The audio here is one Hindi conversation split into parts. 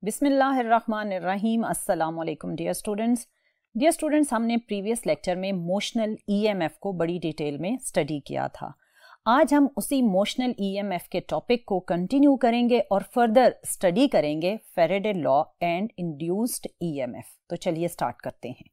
बिस्मिल्लाहिर्रहमानिर्रहीम। अस्सलाम वालेकुम डियर स्टूडेंट्स, हमने प्रीवियस लेक्चर में मोशनल ईएमएफ को बड़ी डिटेल में स्टडी किया था। आज हम उसी मोशनल ईएमएफ के टॉपिक को कंटिन्यू करेंगे और फर्दर स्टडी करेंगे Faraday law and induced EMF. तो चलिए स्टार्ट करते हैं।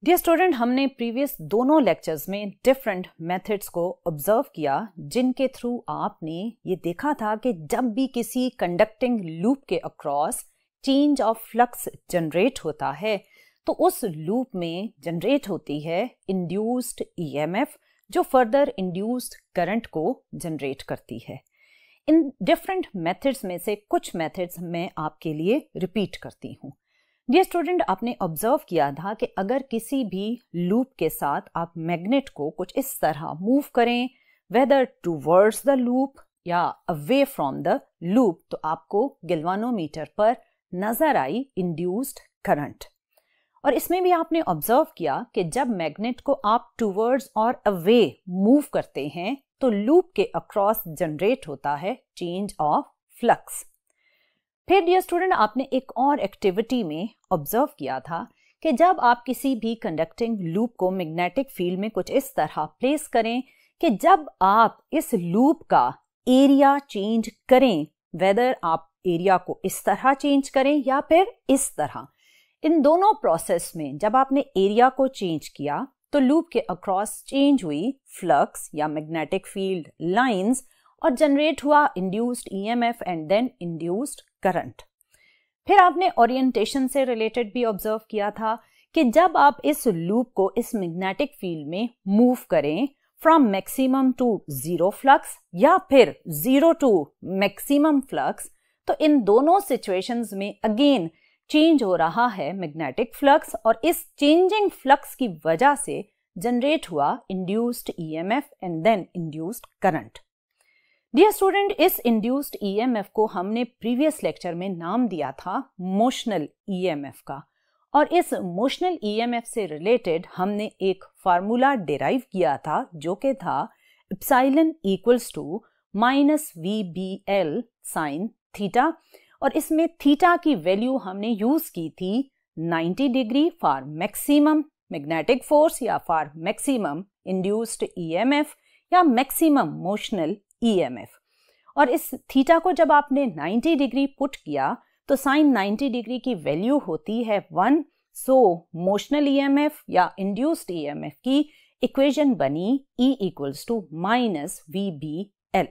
डियर स्टूडेंट, हमने प्रीवियस दोनों लेक्चर्स में डिफरेंट मेथड्स को ऑब्जर्व किया जिनके थ्रू आपने ये देखा था कि जब भी किसी कंडक्टिंग लूप के across change of flux generate होता है तो उस लूप में जनरेट होती है इंड्यूस्ड ईएमएफ जो फर्दर इंड्यूस्ड करंट को जनरेट करती है। इन डिफरेंट मेथड्स में से कुछ मेथड्स मैं आपके लिए रिपीट करती हूँ। डियर स्टूडेंट, आपने ऑब्जर्व किया था कि अगर किसी भी लूप के साथ आप मैग्नेट को कुछ इस तरह मूव करें, वेदर टूवर्ड्स द लूप या अवे फ्रॉम द लूप, तो आपको गैल्वानोमीटर पर नजर आई इंड्यूस्ड करंट। और इसमें भी आपने ऑब्जर्व किया कि जब मैग्नेट को आप टूवर्ड्स और अवे मूव करते हैं तो लूप के अक्रॉस जनरेट होता है चेंज ऑफ फ्लक्स। फिर डियर स्टूडेंट, आपने एक और एक्टिविटी में ऑब्जर्व किया था कि जब आप किसी भी कंडक्टिंग लूप को मैग्नेटिक फील्ड में कुछ इस तरह प्लेस करें कि जब आप इस लूप का एरिया चेंज करें, वेदर आप एरिया को इस तरह चेंज करें या फिर इस तरह, इन दोनों प्रोसेस में जब आपने एरिया को चेंज किया तो लूप के अक्रॉस चेंज हुई फ्लक्स या मैग्नेटिक फील्ड लाइंस और जनरेट हुआ induced EMF and then induced current. फिर आपने ओरिएंटेशन से रिलेटेड भी ऑब्जर्व किया था कि जब आप इस लूप को इस मैग्नेटिक फील्ड में मूव करें from maximum to zero flux या फिर जीरो टू मैक्सिमम फ्लक्स, तो इन दोनों सिचुएशंस में अगेन चेंज हो रहा है मैग्नेटिक फ्लक्स और इस चेंजिंग फ्लक्स की वजह से जनरेट हुआ induced EMF and then induced current. Dear student, इस इंड्यूस्ड ईएमएफ को हमने प्रीवियस लेक्चर में नाम दिया था मोशनल ईएमएफ का, और इस मोशनल ईएमएफ से रिलेटेड हमने एक फार्मूला डिराइव किया था जो कि था epsilon equals to minus VBL sine theta, और इसमें थीटा की वैल्यू हमने यूज की थी 90 degree for maximum magnetic force या फॉर मैक्सिमम इंड्यूस्ड ईएमएफ या मैक्सिमम मोशनल ईएमएफ। और इस थीटा को जब आपने 90 डिग्री पुट किया तो साइन 90 डिग्री की वैल्यू होती है 1। सो मोशनल ईएमएफ या इंड्यूस्ड ईएमएफ की इक्वेशन बनी E equals to minus VBL।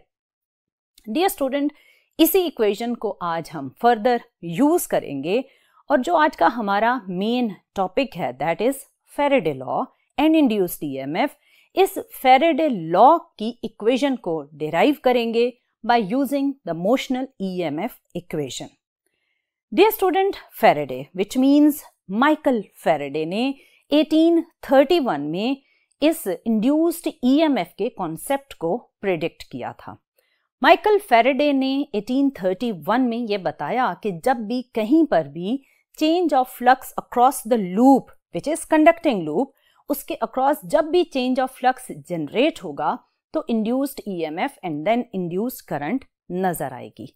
Dear student, इसी इक्वेशन को आज हम फर्दर यूज करेंगे और जो आज का हमारा मेन टॉपिक है that is Faraday law and induced EMF. इस फैराडे लॉ की इक्वेशन को डिराइव करेंगे by using the motional EMF equation. Dear student, Faraday which means Michael Faraday ने 1831 में इस इंड्यूस्ड ईएमएफ के कॉन्सेप्ट को प्रेडिक्ट किया था। माइकल फैराडे ने 1831 में यह बताया कि जब भी कहीं पर भी change of flux across the loop which is conducting loop, उसके अक्रॉस जब भी चेंज ऑफ फ्लक्स जनरेट होगा तो induced EMF and then induced current नजर आएगी।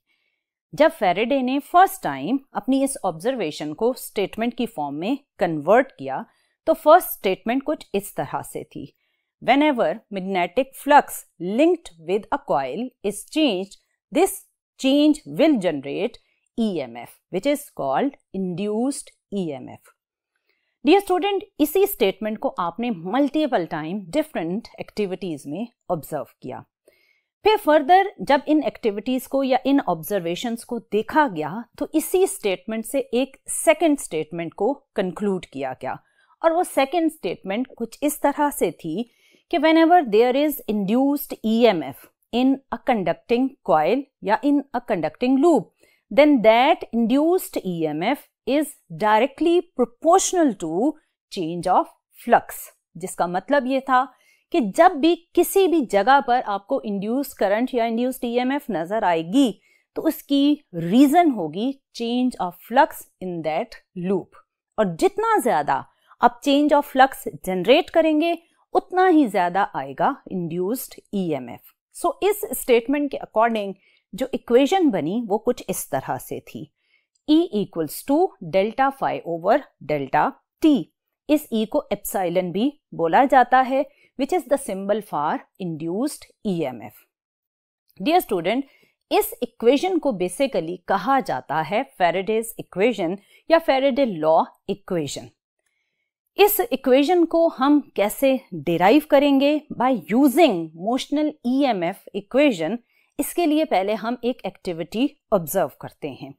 जब फैराडे ने फर्स्ट टाइम अपनी इस ऑब्जर्वेशन को स्टेटमेंट की फॉर्म में कन्वर्ट किया तो फर्स्ट स्टेटमेंट कुछ इस तरह से थी, whenever magnetic flux linked with a coil is changed, this change will generate EMF which is called induced EMF। Dear student, इसी स्टेटमेंट को आपने मल्टीपल टाइम डिफरेंट एक्टिविटीज में ऑब्जर्व किया। फिर फर्दर जब इन एक्टिविटीज को या इन ऑब्जर्वेशंस को देखा गया तो इसी स्टेटमेंट से एक सेकंड स्टेटमेंट को कंक्लूड किया गया, और वो सेकंड स्टेटमेंट कुछ इस तरह से थी कि whenever there is induced EMF in a conducting coil या in a conducting loop, then that induced EMF is directly proportional to change of flux। जिसका मतलब ये था कि जब भी किसी भी जगह पर आपको इंड्यूस करंट या इंड्यूस्ड ईएमएफ नजर आएगी तो उसकी रीजन होगी change of flux in that loop, और जितना ज्यादा आप चेंज ऑफ फ्लक्स जनरेट करेंगे उतना ही ज्यादा आएगा इंड्यूस्ड ईएमएफ। सो इस स्टेटमेंट के अकॉर्डिंग जो इक्वेशन बनी वो कुछ इस तरह से थी, E equals to delta phi over delta T. इस E को एप्सिलॉन भी बोला जाता है, which is the symbol for induced EMF। Dear student, इस इक्वेशन को बेसिकली कहा जाता है फैराडेज इक्वेशन या फैराडे लॉ इक्वेशन। इस इक्वेशन को हम कैसे डिराइव करेंगे? By using motional EMF equation. इसके लिए पहले हम एक एक्टिविटी ऑब्जर्व करते हैं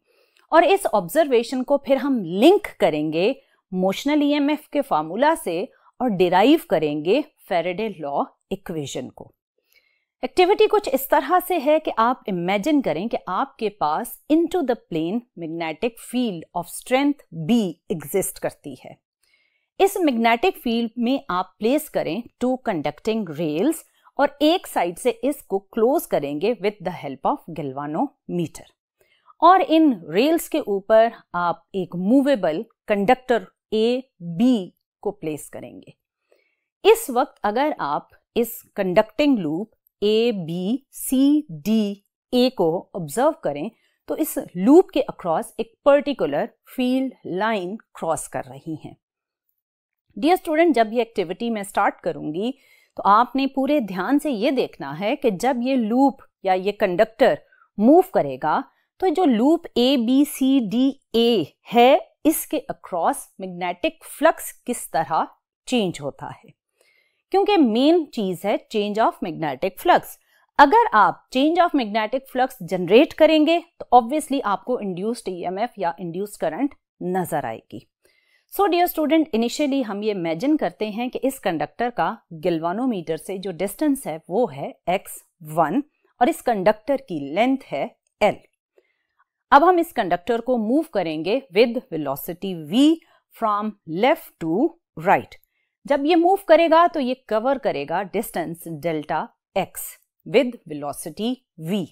और इस ऑब्जर्वेशन को फिर हम लिंक करेंगे मोशनल EMF के फार्मूला से और डिराइव करेंगे फैराडे लॉ इक्वेशन को। एक्टिविटी कुछ इस तरह से है कि आप इमेजिन करें कि आपके पास into the plane magnetic field of strength B exist करती है। इस मैग्नेटिक फील्ड में आप प्लेस करें 2 कंडक्टिंग रेल्स और एक साइड से इसको क्लोज करेंगे with the help of galvanometer, और इन रेल्स के ऊपर आप एक मूवेबल कंडक्टर AB को प्लेस करेंगे। इस वक्त अगर आप इस कंडक्टिंग लूप ABCDA को ऑब्जर्व करें तो इस लूप के अक्रॉस एक पर्टिकुलर फील्ड लाइन क्रॉस कर रही हैं। डियर स्टूडेंट, जब ये एक्टिविटी मैं स्टार्ट करूंगी तो आपने पूरे ध्यान से ये देखना है कि जब ये लूप या ये कंडक्टर मूव करेगा तो जो लूप ABCDA है इसके अक्रॉस मैग्नेटिक फ्लक्स किस तरह चेंज होता है, क्योंकि मेन चीज है चेंज ऑफ मैग्नेटिक फ्लक्स। अगर आप change of magnetic flux generate करेंगे तो ऑब्वियसली आपको इंड्यूस्ड EMF या इंड्यूस्ड करंट नजर आएगी। सो डियर स्टूडेंट, इनिशियली हम ये इमेजिन करते हैं कि इस कंडक्टर का गैल्वानोमीटर से जो डिस्टेंस है वो है x1 और इस कंडक्टर की लेंथ है L। अब हम इस कंडक्टर को मूव करेंगे with velocity v from left to right. जब ये मूव करेगा तो ये कवर करेगा distance delta x with velocity v।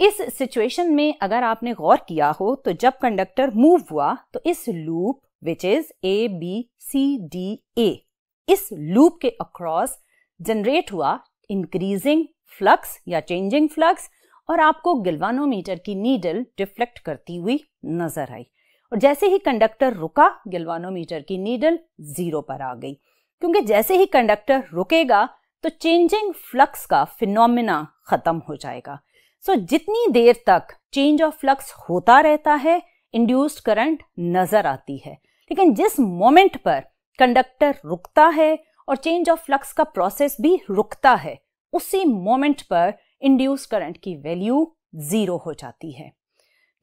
इस सिचुएशन में अगर आपने गौर किया हो तो जब कंडक्टर मूव हुआ तो इस लूप विच इज ABCDA, इस लूप के अक्रॉस जनरेट हुआ इंक्रीजिंग फ्लक्स या चेंजिंग फ्लक्स और आपको गैल्वानोमीटर की नीडल डिफ्लेक्ट करती हुई नजर आई, और जैसे ही कंडक्टर रुका गैल्वानोमीटर की नीडल 0 पर आ गई, क्योंकि जैसे ही कंडक्टर रुकेगा तो चेंजिंग फ्लक्स का फिनोमेना खत्म हो जाएगा। सो जितनी देर तक चेंज ऑफ फ्लक्स होता रहता है इंड्यूस्ड करंट नजर आती है, लेकिन जिस मोमेंट पर कंडक्टर रुकता है और चेंज ऑफ फ्लक्स का प्रोसेस भी रुकता है उसी मोमेंट पर इंड्यूस्ड करंट की वैल्यू 0 हो जाती है।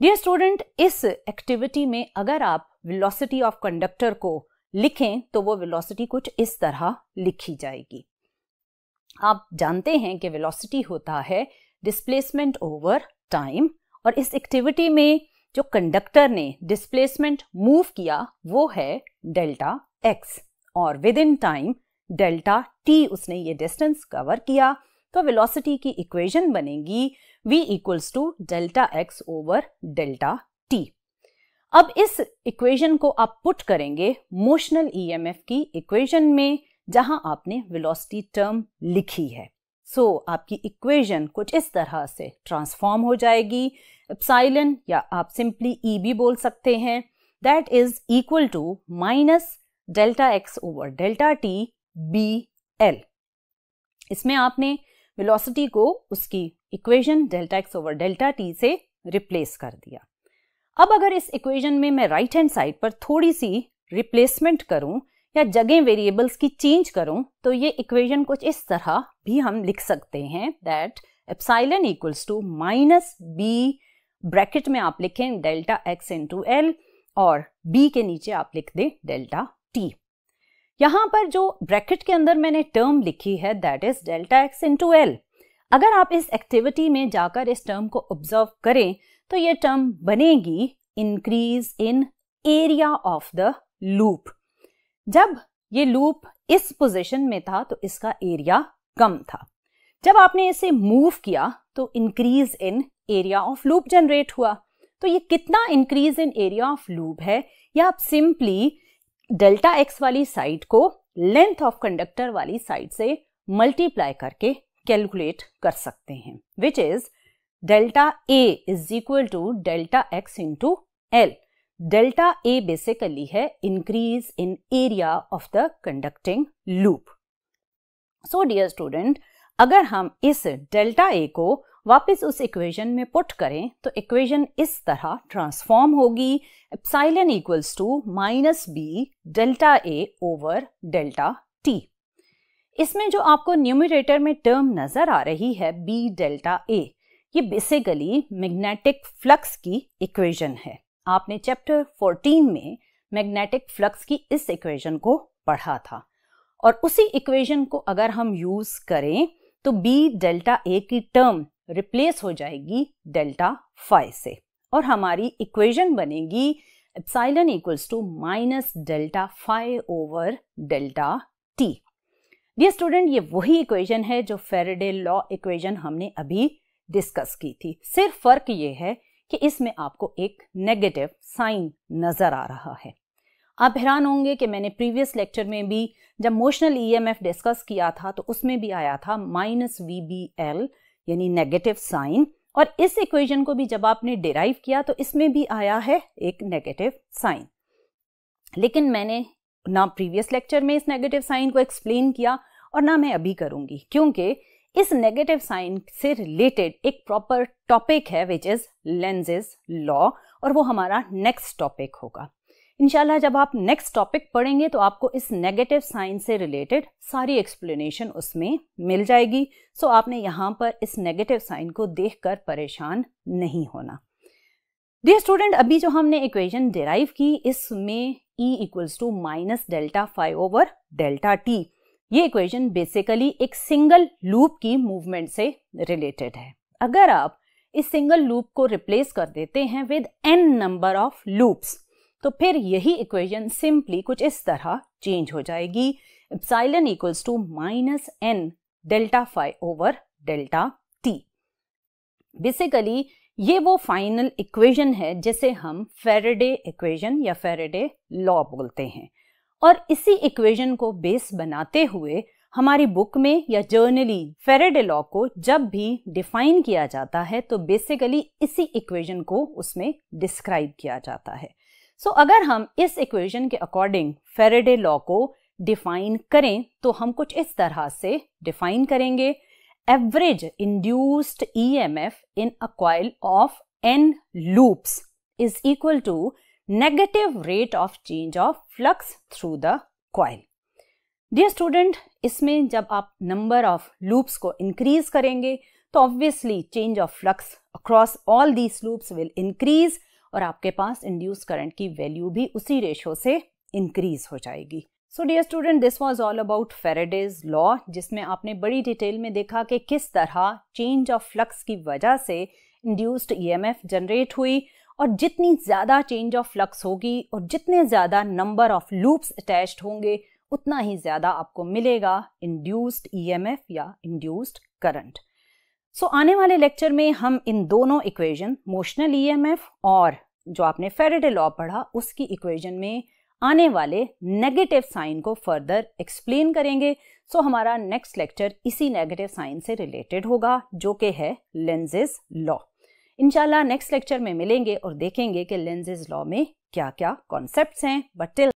डियर स्टूडेंट, इस एक्टिविटी में अगर आप वेलोसिटी ऑफ कंडक्टर को लिखें तो वो वेलोसिटी कुछ इस तरह लिखी जाएगी। आप जानते हैं कि वेलोसिटी होता है डिस्प्लेसमेंट ओवर टाइम, और इस एक्टिविटी में जो कंडक्टर ने डिस्प्लेसमेंट मूव किया वो है डेल्टा x, और with in time delta t उसने ये डिस्टेंस कवर किया, तो वेलोसिटी की इक्वेशन बनेगी v equals to delta x over delta t। अब इस इक्वेशन को आप पुट करेंगे मोशनल EMF की इक्वेशन में जहां आपने वेलोसिटी टर्म लिखी है। सो आपकी इक्वेशन कुछ इस तरह से ट्रांसफॉर्म हो जाएगी। एप्सिलॉन या आप सिंपली E भी बोल सकते हैं, that is equal to minus delta x over delta t BL। इसमें आपने वेलोसिटी को उसकी equation delta x over delta t से रिप्लेस कर दिया। अब अगर इस इक्वेशन में मैं राइट हैंड साइड पर थोड़ी सी रिप्लेसमेंट करूं या जगह वेरिएबल्स की चेंज करूं तो ये इक्वेशन कुछ इस तरह भी हम लिख सकते हैं, that epsilon equals to minus b, bracket में आप लिखें डेल्टा x इंटू एल और b के नीचे आप लिख दें डेल्टा t। यहां पर जो ब्रैकेट के अंदर मैंने टर्म लिखी है that is delta x into L. अगर आप इस एक्टिविटी में जाकर इस टर्म को ऑब्जर्व करें तो ये टर्म बनेगी increase in area of the loop. जब ये लूप इस पोजीशन में था तो इसका एरिया कम था, जब आपने इसे मूव किया तो increase in area of loop generate हुआ। तो ये कितना increase in area of loop है, या आप सिंपली डेल्टा x वाली साइड को लेंथ ऑफ कंडक्टर वाली साइड से मल्टीप्लाई करके कैलकुलेट कर सकते हैं, which is delta A is equal to delta X into L. Delta A basically है increase in area of the conducting loop. So dear student, अगर हम इस डेल्टा ए को वापस उस इक्वेशन में पुट करें तो इक्वेशन इस तरह ट्रांसफॉर्म होगी, epsilon equals to minus B delta A over delta T. इसमें जो आपको न्यूमरेटर में टर्म नजर आ रही है बी डेल्टा ए, ये बेसिकली मैग्नेटिक फ्लक्स की इक्वेशन है। आपने चैप्टर 14 में मैग्नेटिक फ्लक्स की इस इक्वेशन को पढ़ा था, और उसी इक्वेशन को अगर हम यूज करें तो बी डेल्टा ए की टर्म रिप्लेस हो जाएगी डेल्टा फाई से, और हमारी इक्वेशन बनेगी epsilon equals to minus delta phi over delta T. Dear student, ये वही इक्वेशन है जो फैराडे लॉ इक्वेशन हमने अभी डिस्कस की थी, सिर्फ फर्क ये है कि इसमें आपको एक नेगेटिव साइन नजर आ रहा है। आप हैरान होंगे कि मैंने प्रीवियस लेक्चर में भी जब मोशनल ईएमएफ डिस्कस किया था तो उसमें भी आया था माइनस VBL यानी नेगेटिव साइन, और इस इक्वेशन को भी जब आपने डिराइव किया तो इसमें भी आया है एक नेगेटिव साइन। लेकिन मैंने ना प्रीवियस लेक्चर में इस नेगेटिव साइन को एक्सप्लेन किया और ना मैं अभी करूंगी, क्योंकि इस नेगेटिव साइन से रिलेटेड एक प्रॉपर टॉपिक है विच इज लेंजेस लॉ, और वो हमारा नेक्स्ट टॉपिक होगा। इंशाल्लाह जब आप नेक्स्ट टॉपिक पढ़ेंगे तो आपको इस नेगेटिव साइन से रिलेटेड सारी एक्सप्लेनेशन उसमें मिल जाएगी। सो आपने यहाँ पर इस नेगेटिव साइन को देखकर परेशान नहीं होना। डियर स्टूडेंट, अभी जो हमने इक्वेशन डिराइव की इसमें E equals to minus delta phi over delta T, ये इक्वेशन बेसिकली एक सिंगल लूप की मूवमेंट से रिलेटेड है। अगर आप इस सिंगल लूप को रिप्लेस कर देते हैं with n number of loops तो फिर यही इक्वेशन सिंपली कुछ इस तरह चेंज हो जाएगी, epsilon equals to minus n delta phi over delta T. Basically ये वो फाइनल इक्वेशन है जिसे हम फैराडे इक्वेशन या फैराडे लॉ बोलते हैं, और इसी इक्वेशन को बेस बनाते हुए हमारी बुक में या जर्नली फैराडे लॉ को जब भी डिफाइन किया जाता है तो बेसिकली इसी इक्वेशन को उसमें डिस्क्राइब किया जाता है। सो अगर हम इस इक्वेशन के अकॉर्डिंग फैराडे लॉ को डिफाइन करें तो हम कुछ इस तरह से डिफाइन करेंगे, average induced EMF in a coil of n loops is equal to negative rate of change of flux through the coil. Dear student, इसमें जब आप number of loops को increase करेंगे तो obviously change of flux across all these loops will increase, और आपके पास induced current की value भी उसी रेशो से increase हो जाएगी। So dear student, this was all about Faraday's law, जिसमें आपने बड़ी डिटेल में देखा कि किस तरह चेंज ऑफ फ्लक्स की वजह से इंड्यूस्ड EMF जनरेट हुई, और जितनी ज़्यादा चेंज ऑफ फ्लक्स होगी और जितने ज़्यादा नंबर ऑफ लूप्स अटैच्ड होंगे उतना ही ज़्यादा आपको मिलेगा इंड्यूस्ड EMF या इंड्यूस्ड करंट। सो आने वाले लेक्चर में हम इन दोनों इक्वेशन मोशनल EMF और जो आपने फैराडे लॉ पढ़ा उसकी इक्वेशन में आने वाले नेगेटिव साइन को फर्दर एक्सप्लेन करेंगे। सो हमारा नेक्स्ट लेक्चर इसी नेगेटिव साइन से रिलेटेड होगा जो कि है लेंजेस लॉ। इंशाल्लाह नेक्स्ट लेक्चर में मिलेंगे और देखेंगे कि लेंजेस लॉ में क्या क्या कॉन्सेप्ट्स हैं। But till